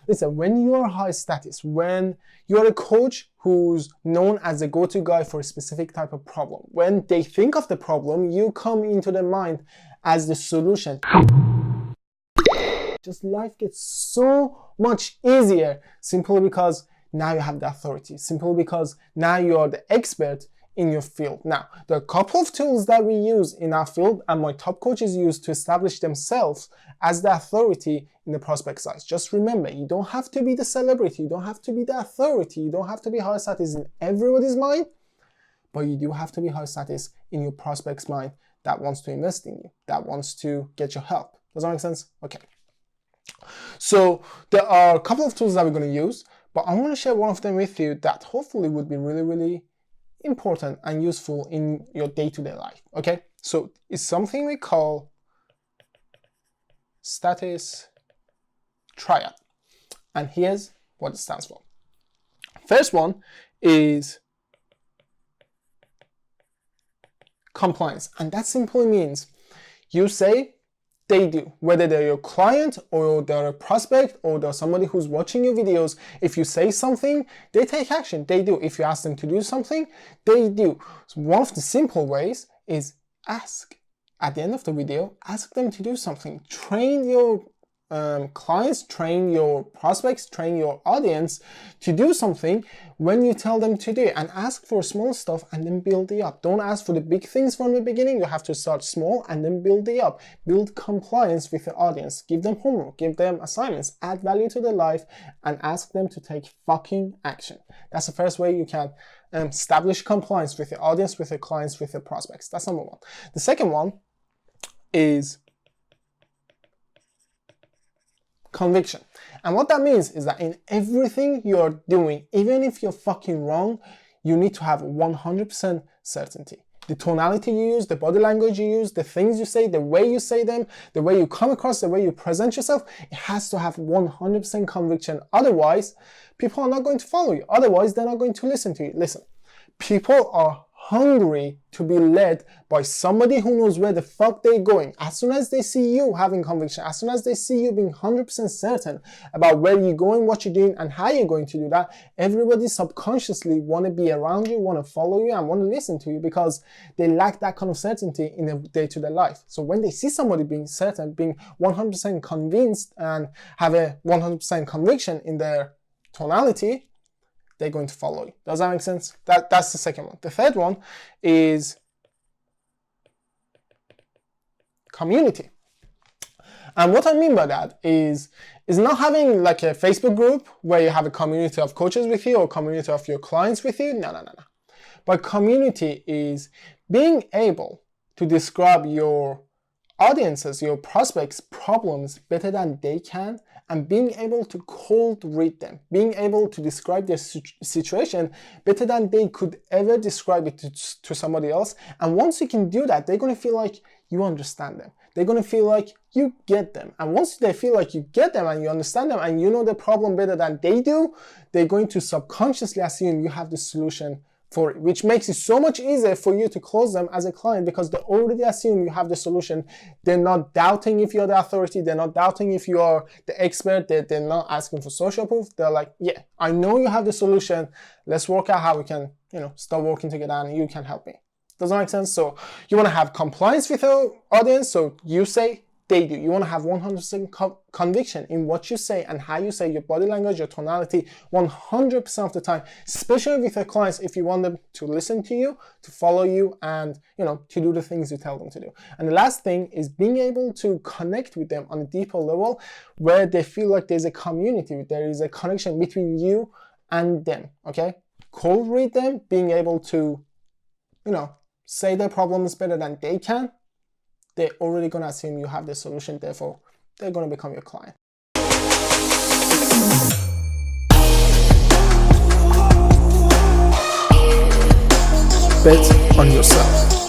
Listen, when you are high status, when you're a coach who's known as a go-to guy for a specific type of problem, when they think of the problem, you come into their mind as the solution. Just life gets so much easier simply because now you have the authority, simply because now you are the expert in your field. Now, there are a couple of tools that we use in our field and my top coaches use to establish themselves as the authority in the prospect side. Just remember, you don't have to be the celebrity, you don't have to be the authority, you don't have to be high status in everybody's mind, but you do have to be high status in your prospect's mind that wants to invest in you, that wants to get your help. Does that make sense? Okay. So there are a couple of tools that we're going to use, but I want to share one of them with you that hopefully would be really, really important and useful in your day-to-day life. Okay, so it's something we call status triad, and here's what it stands for. First one is compliance, and that simply means you say, they do. Whether they're your client or they're a prospect or they're somebody who's watching your videos, if you say something, they take action. They do. If you ask them to do something, they do. So one of the simple ways is ask. At the end of the video, ask them to do something. Train your clients, train your prospects, train your audience to do something when you tell them to do it, and ask for small stuff and then build it up. Don't ask for the big things from the beginning. You have to start small and then build it up. Build compliance with your audience. Give them homework, give them assignments, add value to their life, and ask them to take fucking action. That's the first way you can establish compliance with your audience, with your clients, with your prospects. That's number one. The second one is conviction. And what that means is that in everything you're doing, even if you're fucking wrong, you need to have 100% certainty. The tonality you use, the body language you use, the things you say, the way you say them, the way you come across, the way you present yourself, it has to have 100% conviction. Otherwise, people are not going to follow you. Otherwise, they're not going to listen to you. Listen, people are hungry to be led by somebody who knows where the fuck they're going. As soon as they see you having conviction, as soon as they see you being 100% certain about where you're going, what you're doing, and how you're going to do that, everybody subconsciously want to be around you, want to follow you, and want to listen to you because they lack that kind of certainty in their day-to-day life. So when they see somebody being certain, being 100% convinced, and have a 100% conviction in their tonality, they're going to follow you. Does that make sense? That's the second one. The third one is community. And what I mean by that is not having like a Facebook group where you have a community of coaches with you or community of your clients with you. No. But community is being able to describe your audiences, your prospects' problems better than they can, and being able to cold read them, being able to describe their situation better than they could ever describe it to somebody else. And once you can do that, they're going to feel like you understand them. They're going to feel like you get them. And once they feel like you get them and you understand them and you know the problem better than they do, they're going to subconsciously assume you have the solution for it, which makes it so much easier for you to close them as a client because they already assume you have the solution. They're not doubting if you're the authority. They're not doubting if you are the expert. They're not asking for social proof. They're like, yeah, I know you have the solution. Let's work out how we can, start working together and you can help me. Does that make sense? So you want to have compliance with your audience. So you say, they do. You want to have 100% conviction in what you say and how you say, your body language, your tonality, 100% of the time, especially with your clients if you want them to listen to you, to follow you, and to do the things you tell them to do. And the last thing is being able to connect with them on a deeper level where they feel like there's a community, there is a connection between you and them, okay? Cold read them, being able to, say their problems better than they can. They're already going to assume you have the solution, therefore they're going to become your client. Bet on yourself.